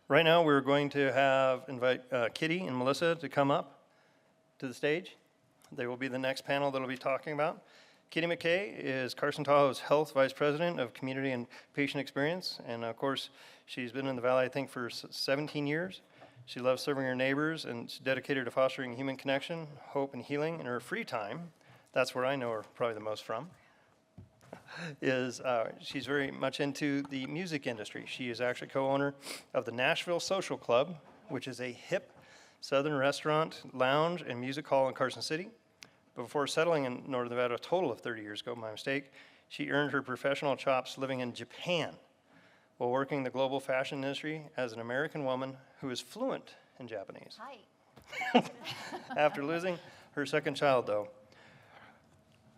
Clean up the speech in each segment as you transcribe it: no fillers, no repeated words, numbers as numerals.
Right now, we're going to invite Kitty and Melissa to come up to the stage. They will be the next panel that will be talking about. Kitty McKay is Carson Tahoe's Health Vice President of Community and Patient Experience. And of course, she's been in the Valley, I think, for 17 years. She loves serving her neighbors and she's dedicated to fostering human connection, hope, and healing in her free time. That's where I know her probably the most from. She's very much into the music industry. She is actually co-owner of the Nashville Social Club, which is a hip southern restaurant, lounge, and music hall in Carson City. Before settling in Northern Nevada a total of 30 years ago, my mistake, she earned her professional chops living in Japan while working in the global fashion industry as an American woman who is fluent in Japanese. Hi. After losing her second child, though,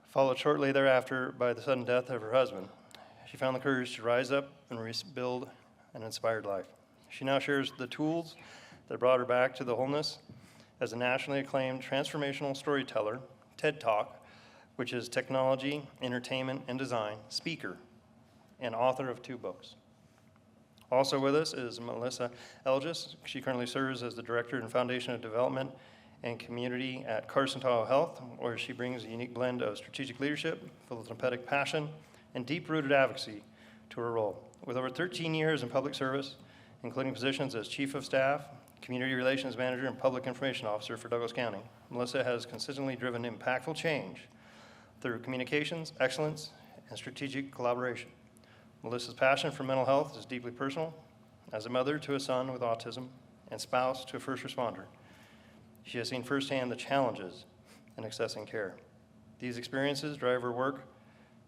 followed shortly thereafter by the sudden death of her husband, she found the courage to rise up and rebuild an inspired life. She now shares the tools that brought her back to the wholeness as a nationally acclaimed transformational storyteller, TED Talk, which is technology, entertainment, and design, speaker, and author of 2 books. Also with us is Melissa Elgis. She currently serves as the Director and Foundation of Development and Community at Carson Tahoe Health, where she brings a unique blend of strategic leadership, philanthropic passion, and deep-rooted advocacy to her role. With over 13 years in public service, including positions as Chief of Staff, Community Relations Manager, and Public Information Officer for Douglas County, Melissa has consistently driven impactful change through communications, excellence, and strategic collaboration. Melissa's passion for mental health is deeply personal. As a mother to a son with autism and spouse to a first responder, she has seen firsthand the challenges in accessing care. These experiences drive her work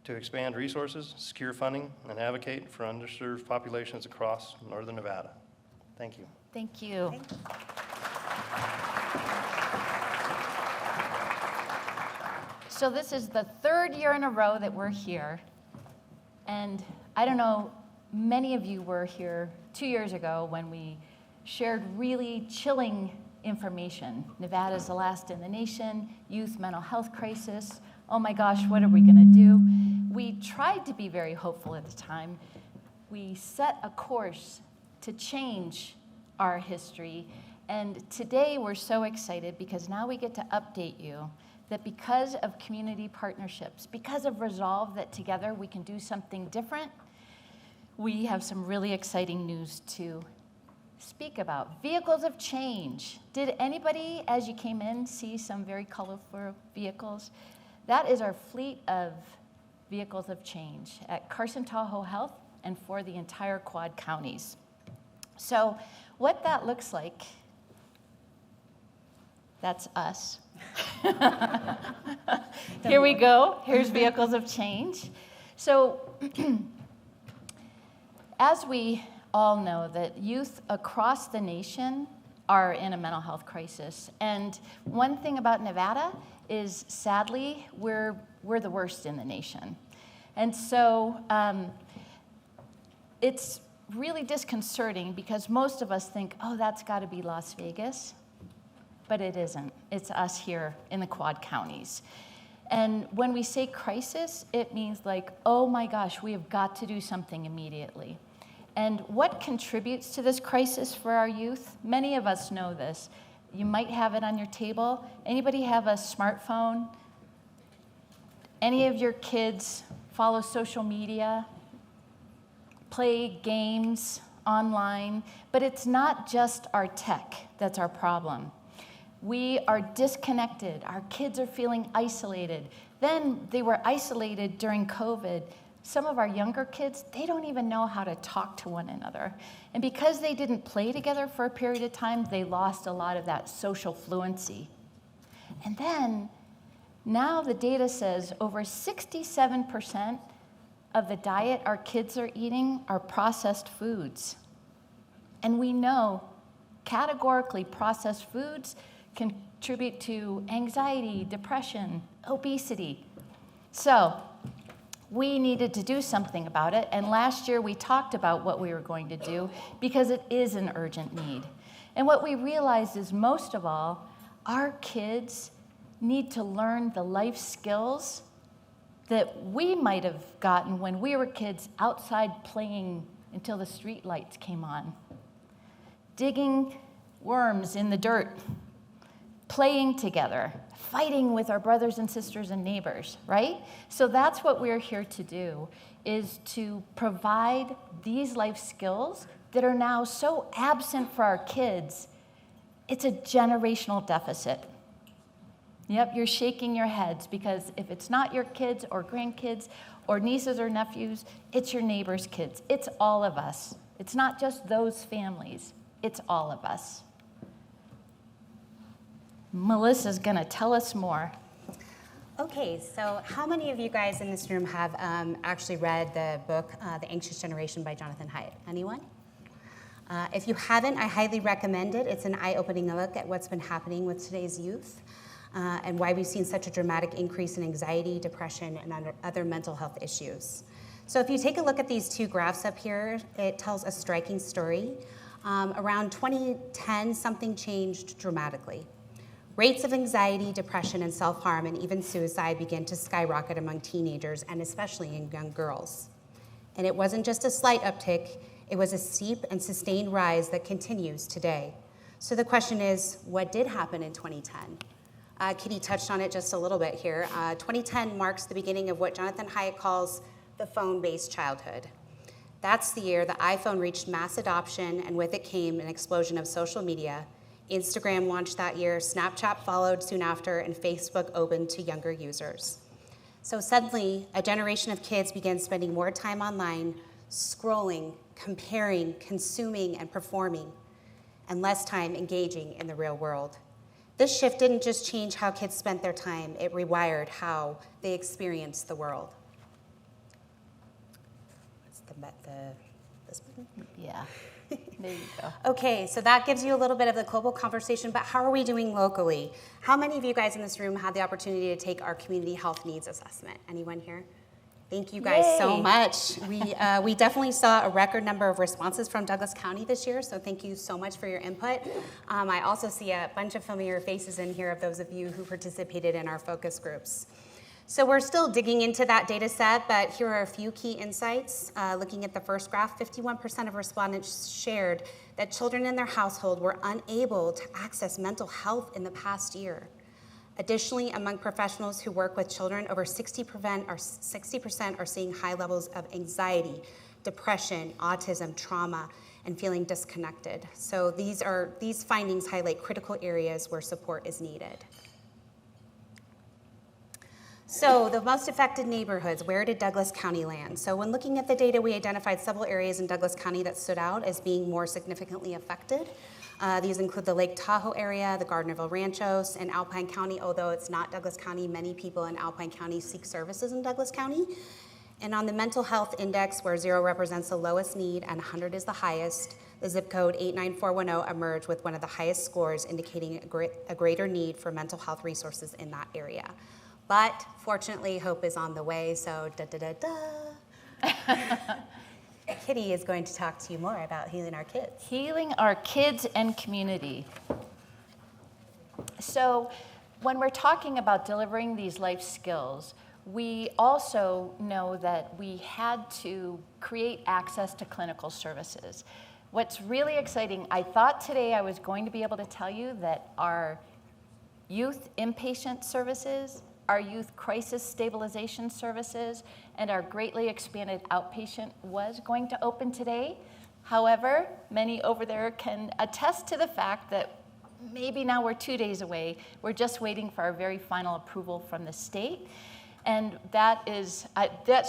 to expand resources, secure funding, and advocate for underserved populations across Northern Nevada. Thank you. Thank you. So this is the 3rd year in a row that we're here. And I don't know, many of you were here 2 years ago when we shared really chilling information. Nevada's the last in the nation, youth mental health crisis. Oh my gosh, what are we gonna do? We tried to be very hopeful at the time. We set a course to change our history. And today we're so excited because now we get to update you that because of community partnerships, because of resolve that together we can do something different, we have some really exciting news to speak about. Vehicles of change. Did anybody, as you came in, see some very colorful vehicles? That is our fleet of vehicles of change at Carson Tahoe Health and for the entire Quad Counties. So what that looks like, that's us. Here we go. Here's Vehicles of Change. So as we all know that youth across the nation are in a mental health crisis. And one thing about Nevada is, sadly, we're the worst in the nation. And so it's really disconcerting because most of us think, oh, that's got to be Las Vegas. But it isn't. It's us here in the Quad Counties. And when we say crisis, it means like, oh my gosh, we have got to do something immediately. And what contributes to this crisis for our youth? Many of us know this. You might have it on your table. Anybody have a smartphone? Any of your kids follow social media, play games online? But it's not just our tech that's our problem. We are disconnected. Our kids are feeling isolated. Then they were isolated during COVID. Some of our younger kids, they don't even know how to talk to one another. And because they didn't play together for a period of time, they lost a lot of that social fluency. And then, now the data says over 67% of the diet our kids are eating are processed foods. And we know categorically processed foods contribute to anxiety, depression, obesity. So we needed to do something about it, and last year we talked about what we were going to do because it is an urgent need. And what we realized is, most of all, our kids need to learn the life skills that we might have gotten when we were kids outside playing until the street lights came on. digging worms in the dirt, playing together, fighting with our brothers and sisters and neighbors, right? So that's what we're here to do, is to provide these life skills that are now so absent for our kids. It's a generational deficit. Yep, you're shaking your heads, because if it's not your kids or grandkids or nieces or nephews, it's your neighbor's kids. It's all of us. It's not just those families. It's all of us. Melissa's going to tell us more. Okay, so how many of you guys in this room have actually read the book, The Anxious Generation by Jonathan Haidt? Anyone? If you haven't, I highly recommend it. It's an eye-opening look at what's been happening with today's youth and why we've seen such a dramatic increase in anxiety, depression, and other mental health issues. So if you take a look at these two graphs up here, it tells a striking story. Around 2010, something changed dramatically. Rates of anxiety, depression, and self-harm, and even suicide began to skyrocket among teenagers, and especially in young girls. And it wasn't just a slight uptick, it was a steep and sustained rise that continues today. So the question is, what did happen in 2010? Kitty touched on it just a little bit here. 2010 marks the beginning of what Jonathan Haidt calls the phone-based childhood. That's the year the iPhone reached mass adoption, and with it came an explosion of social media. Instagram launched that year, Snapchat followed soon after, and Facebook opened to younger users. So suddenly, a generation of kids began spending more time online, scrolling, comparing, consuming, and performing, and less time engaging in the real world. This shift didn't just change how kids spent their time, it rewired how they experienced the world. What's this button? Yeah, there you go. Okay, so that gives you a little bit of the global conversation, but how are we doing locally? How many of you guys in this room had the opportunity to take our community health needs assessment? Anyone here? Thank you guys so Yay. much. We definitely saw a record number of responses from Douglas County this year, so thank you so much for your input. I also see a bunch of familiar faces in here of those of you who participated in our focus groups. So we're still digging into that data set, but here are a few key insights. Looking at the first graph, 51% of respondents shared that children in their household were unable to access mental health in the past year. Additionally, among professionals who work with children, over 60% are seeing high levels of anxiety, depression, autism, trauma, and feeling disconnected. So these findings highlight critical areas where support is needed. So the most affected neighborhoods, where did Douglas County land? So when looking at the data, we identified several areas in Douglas County that stood out as being more significantly affected. These include the Lake Tahoe area, the Gardnerville Ranchos, and Alpine County. Although it's not Douglas County, many people in Alpine County seek services in Douglas County. And on the mental health index, where 0 represents the lowest need and 100 is the highest, the zip code 89410 emerged with one of the highest scores, indicating a greater need for mental health resources in that area. But fortunately, hope is on the way, so Kitty is going to talk to you more about healing our kids. Healing our kids and community. So when we're talking about delivering these life skills, we also know that we had to create access to clinical services. What's really exciting, I thought today I was going to be able to tell you that our youth inpatient services, our youth crisis stabilization services, and our greatly expanded outpatient was going to open today. However, many over there can attest to the fact that maybe now we're 2 days away. We're just waiting for our very final approval from the state. And that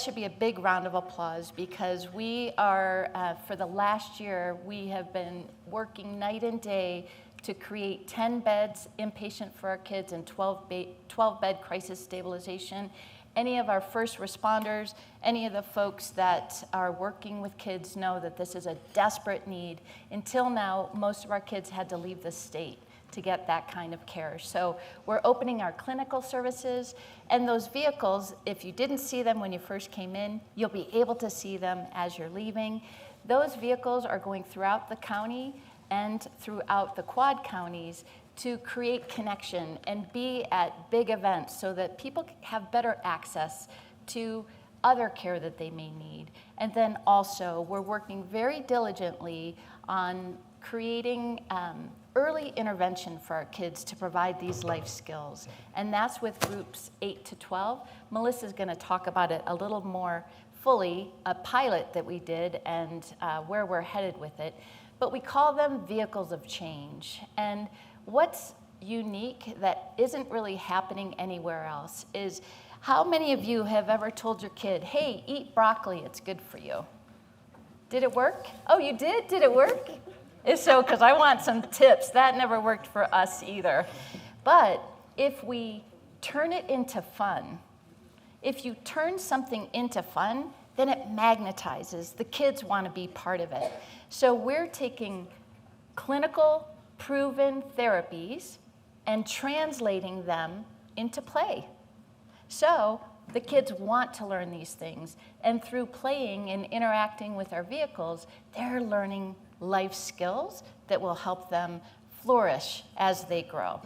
should be a big round of applause, because we are, for the last year, we have been working night and day to create 10 beds inpatient for our kids and 12-bed crisis stabilization. Any of our first responders, any of the folks that are working with kids know that this is a desperate need. Until now, most of our kids had to leave the state to get that kind of care. So we're opening our clinical services, and those vehicles, if you didn't see them when you first came in, you'll be able to see them as you're leaving. Those vehicles are going throughout the county and throughout the quad counties to create connection and be at big events so that people have better access to other care that they may need. And then also, we're working very diligently on creating early intervention for our kids to provide these life skills. And that's with groups 8 to 12. Melissa's going to talk about it a little more fully, a pilot that we did and where we're headed with it. But we call them vehicles of change. And what's unique that isn't really happening anywhere else is, how many of you have ever told your kid, hey, eat broccoli, it's good for you? Did it work? Oh, you did? Did it work? If so, because I want some tips. That never worked for us either. But if we turn it into fun, if you turn something into fun, then it magnetizes. The kids want to be part of it. So we're taking clinical, proven therapies and translating them into play. So the kids want to learn these things. And through playing and interacting with our vehicles, they're learning life skills that will help them flourish as they grow.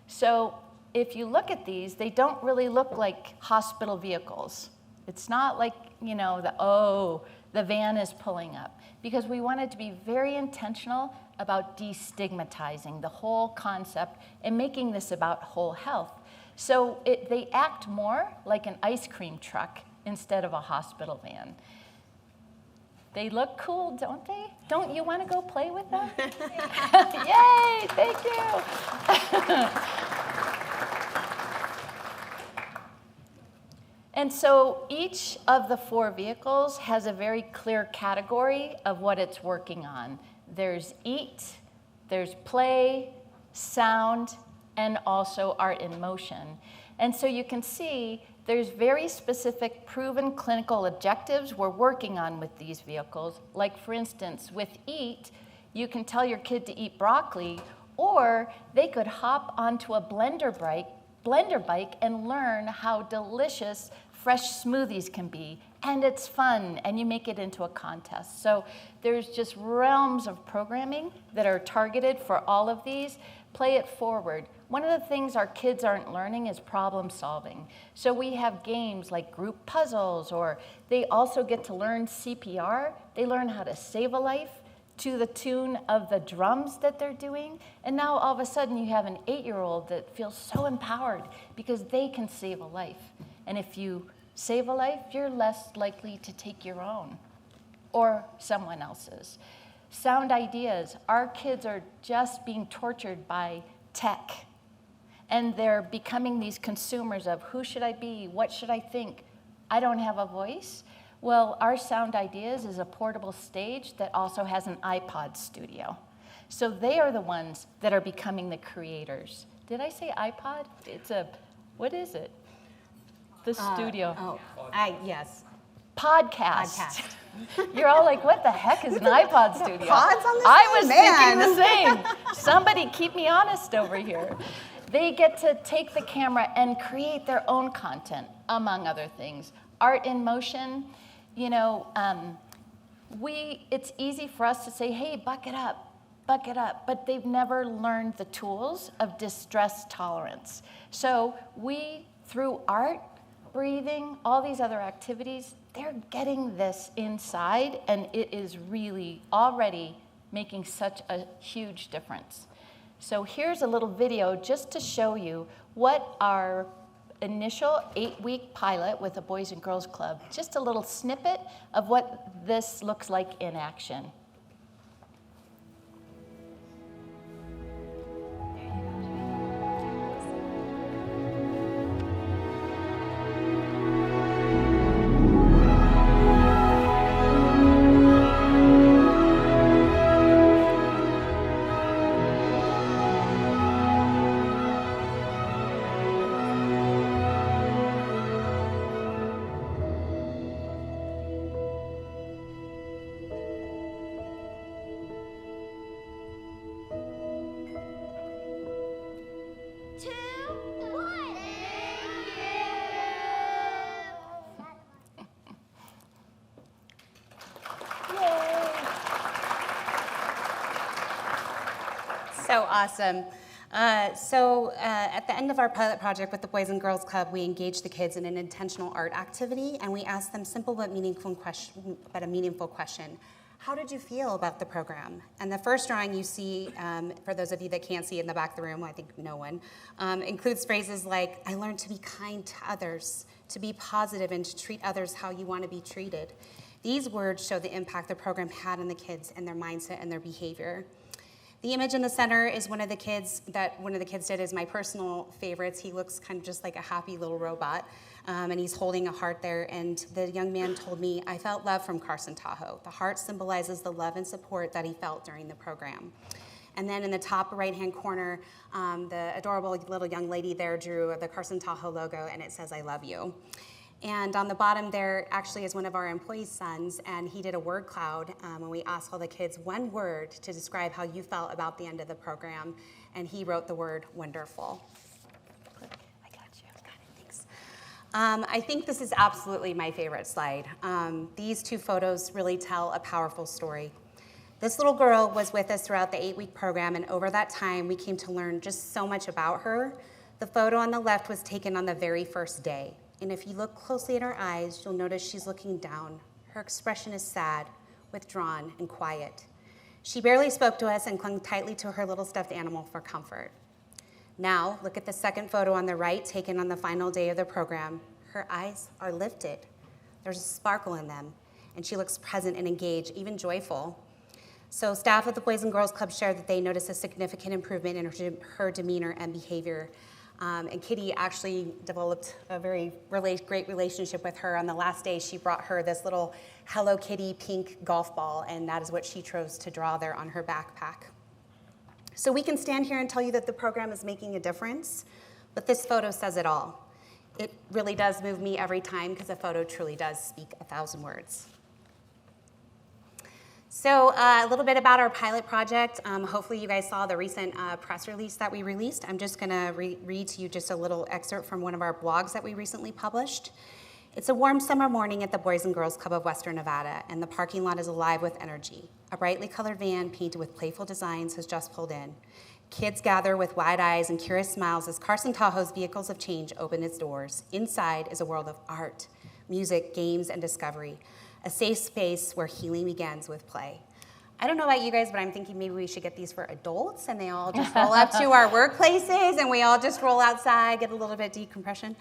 So if you look at these, they don't really look like hospital vehicles. It's not like, the van is pulling up, because we wanted to be very intentional about destigmatizing the whole concept and making this about whole health. So they act more like an ice cream truck instead of a hospital van. They look cool, don't they? Don't you want to go play with them? Yay, thank you. And so each of the 4 vehicles has a very clear category of what it's working on. There's eat, there's play, sound, and also art in motion. And so you can see there's very specific proven clinical objectives we're working on with these vehicles. Like, for instance, with eat, you can tell your kid to eat broccoli, or they could hop onto a blender bike and learn how delicious fresh smoothies can be. And it's fun, and you make it into a contest. So there's just realms of programming that are targeted for all of these. Play it forward. One of the things our kids aren't learning is problem solving. So we have games like group puzzles, or they also get to learn CPR. They learn how to save a life to the tune of the drums that they're doing. And now all of a sudden you have an 8-year-old that feels so empowered because they can save a life. And if you save a life, you're less likely to take your own or someone else's. Sound ideas. Our kids are just being tortured by tech. And they're becoming these consumers of, who should I be? What should I think? I don't have a voice. Well, our Sound Ideas is a portable stage that also has an iPod studio. So they are the ones that are becoming the creators. Did I say iPod? What is it? The studio. Yes. Podcast. You're all like, what the heck is an iPod studio? Pods on this I was thing? Man. thinking the same. Somebody keep me honest over here. They get to take the camera and create their own content, among other things. Art in motion, it's easy for us to say, hey, buck it up, but they've never learned the tools of distress tolerance. So we, through art, breathing, all these other activities, they're getting this inside, and it is really already making such a huge difference. So here's a little video just to show you what our initial 8-week pilot with the Boys and Girls Club, just a little snippet of what this looks like in action. So awesome. At the end of our pilot project with the Boys and Girls Club, we engaged the kids in an intentional art activity, and we asked them simple but a meaningful question. How did you feel about the program? And the first drawing you see, for those of you that can't see in the back of the room, I think no one, includes phrases like, I learned to be kind to others, to be positive, and to treat others how you want to be treated. These words show the impact the program had on the kids and their mindset and their behavior. The image in the center is one of the kids did is my personal favorites. He looks kind of just like a happy little robot, and he's holding a heart there. And the young man told me, I felt love from Carson Tahoe. The heart symbolizes the love and support that he felt during the program. And then in the top right-hand corner, the adorable little young lady there drew the Carson Tahoe logo, and it says, I love you. And on the bottom there actually is one of our employees' sons, and he did a word cloud when we asked all the kids one word to describe how you felt about the end of the program, and he wrote the word wonderful. I got you. Got it, thanks. I think this is absolutely my favorite slide. These two photos really tell a powerful story. This little girl was with us throughout the 8-week program, and over that time, we came to learn just so much about her. The photo on the left was taken on the very first day. And if you look closely at her eyes, you'll notice she's looking down. Her expression is sad, withdrawn, and quiet. She barely spoke to us and clung tightly to her little stuffed animal for comfort. Now, look at the second photo on the right, taken on the final day of the program. Her eyes are lifted. There's a sparkle in them, and she looks present and engaged, even joyful. So staff at the Boys and Girls Club shared that they noticed a significant improvement in her demeanor and behavior. And Kitty actually developed a very great relationship with her. On the last day, she brought her this little Hello Kitty pink golf ball, and that is what she chose to draw there on her backpack. So we can stand here and tell you that the program is making a difference, but this photo says it all. It really does move me every time because a photo truly does speak 1,000 words. So a little bit about our pilot project. Hopefully you guys saw the recent press release that we released. I'm just going to read to you just a little excerpt from one of our blogs that we recently published. It's a warm summer morning at the Boys and Girls Club of Western Nevada, and the parking lot is alive with energy. A brightly colored van painted with playful designs has just pulled in. Kids gather with wide eyes and curious smiles as Carson Tahoe's Vehicles of Change open its doors. Inside is a world of art, music, games, and discovery. A safe space where healing begins with play. I don't know about you guys, but I'm thinking maybe we should get these for adults and they all just roll up to our workplaces and we all just roll outside, get a little bit of decompression.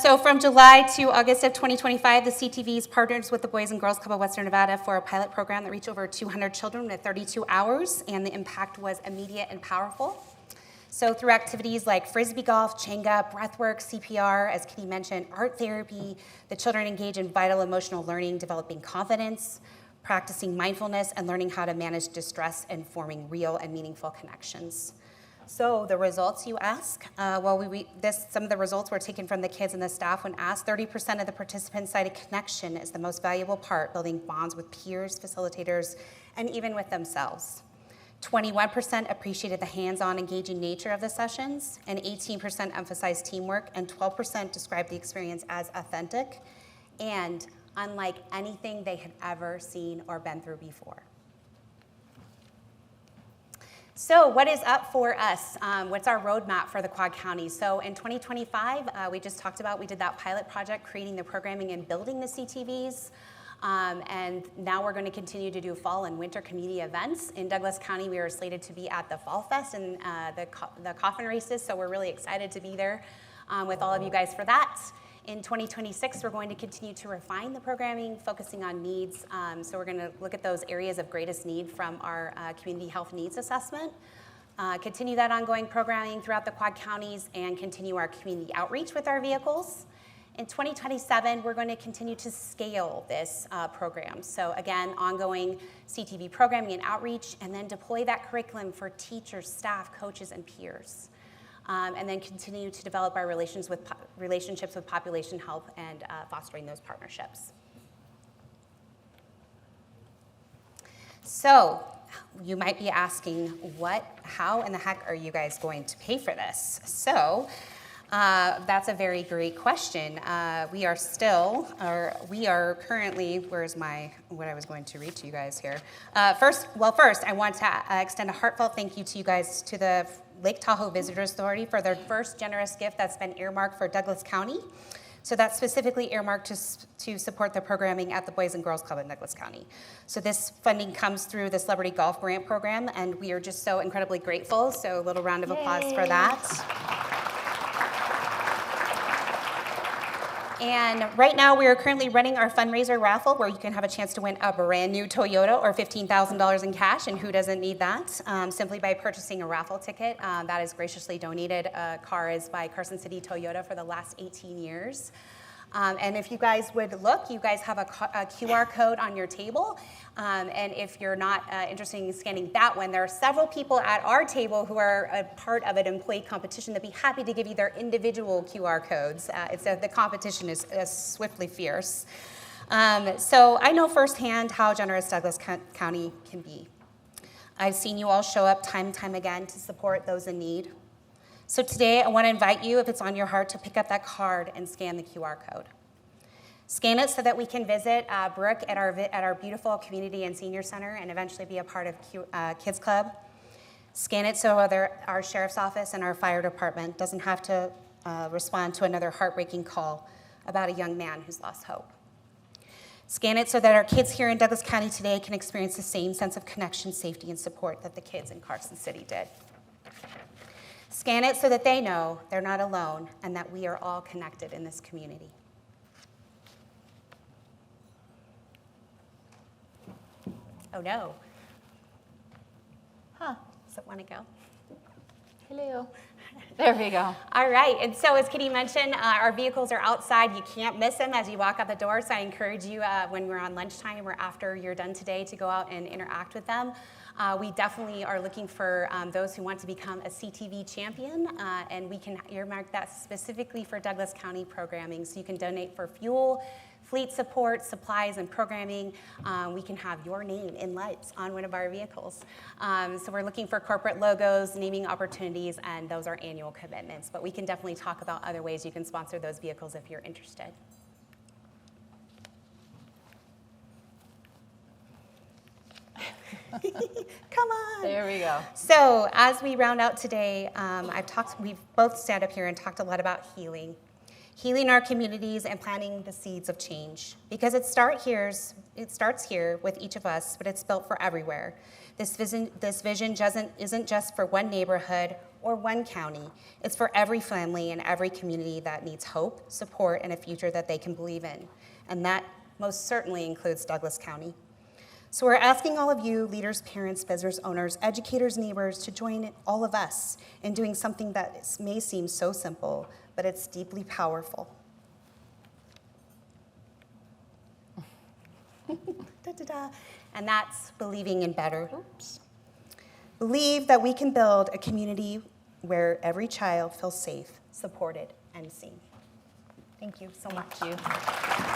So from July to August of 2025, the CTVs partners with the Boys and Girls Club of Western Nevada for a pilot program that reached over 200 children in 32 hours, and the impact was immediate and powerful. So through activities like frisbee golf, Jenga, breathwork, CPR, as Kitty mentioned, art therapy, the children engage in vital emotional learning, developing confidence, practicing mindfulness, and learning how to manage distress and forming real and meaningful connections. So the results, you ask? Some of the results were taken from the kids and the staff when asked. 30% of the participants cited connection as the most valuable part, building bonds with peers, facilitators, and even with themselves. 21% appreciated the hands-on, engaging nature of the sessions, and 18% emphasized teamwork, and 12% described the experience as authentic and unlike anything they had ever seen or been through before. So what is up for us? What's our roadmap for the Quad Counties? So in 2025, we just talked about, we did that pilot project, creating the programming and building the CTVs. And now we're going to continue to do fall and winter community events. In Douglas County, we are slated to be at the Fall Fest and the coffin races, so we're really excited to be there with all of you guys for that. In 2026, we're going to continue to refine the programming, focusing on needs. So we're going to look at those areas of greatest need from our community health needs assessment, continue that ongoing programming throughout the Quad Counties, and continue our community outreach with our vehicles. In 2027, we're going to continue to scale this program. So again, ongoing CTV programming and outreach, and then deploy that curriculum for teachers, staff, coaches, and peers. And then continue to develop our relationships with population health and fostering those partnerships. So you might be asking, how in the heck are you guys going to pay for this? So that's a very great question. We are currently, what I was going to read to you guys here. First, I want to extend a heartfelt thank you to you guys, to the Lake Tahoe Visitors Authority for their first generous gift that's been earmarked for Douglas County. So that's specifically earmarked to support the programming at the Boys and Girls Club in Douglas County. So this funding comes through the Celebrity Golf Grant Program, and we are just so incredibly grateful. So a little round of applause for that. And right now, we are currently running our fundraiser raffle where you can have a chance to win a brand new Toyota or $15,000 in cash, and who doesn't need that? Simply by purchasing a raffle ticket that is graciously donated. Car is by Carson City Toyota for the last 18 years. And if you guys would look, you guys have a QR code on your table. And if you're not interested in scanning that one, there are several people at our table who are a part of an employee competition that'd be happy to give you their individual QR codes. The competition is swiftly fierce. So I know firsthand how generous Douglas County can be. I've seen you all show up time and time again to support those in need. So today, I want to invite you, if it's on your heart, to pick up that card and scan the QR code. Scan it so that we can visit Brooke at our beautiful community and senior center and eventually be a part of Kids Club. Scan it so our sheriff's office and our fire department doesn't have to respond to another heartbreaking call about a young man who's lost hope. Scan it so that our kids here in Douglas County today can experience the same sense of connection, safety, and support that the kids in Carson City did. Scan it so that they know they're not alone and that we are all connected in this community. Oh no. Huh. Does it want to go? Hello. There we go. All right, and so as Kitty mentioned, our vehicles are outside. You can't miss them as you walk out the door, so I encourage you when we're on lunchtime or after you're done today to go out and interact with them. We definitely are looking for those who want to become a CTV champion, and we can earmark that specifically for Douglas County programming, so you can donate for fuel, fleet support, supplies, and programming. We can have your name in lights on one of our vehicles. So we're looking for corporate logos, naming opportunities, and those are annual commitments. But we can definitely talk about other ways you can sponsor those vehicles if you're interested. Come on. There we go. So as we round out today, we've both stand up here and talked a lot about healing our communities and planting the seeds of change. Because it starts here with each of us, but it's built for everywhere. This vision isn't just for one neighborhood or one county. It's for every family and every community that needs hope, support, and a future that they can believe in. And that most certainly includes Douglas County. So we're asking all of you, leaders, parents, business owners, educators, neighbors, to join all of us in doing something that may seem so simple, but it's deeply powerful. And that's believing in better. Oops. Believe that we can build a community where every child feels safe, supported, and seen. Thank you so much. Thank you.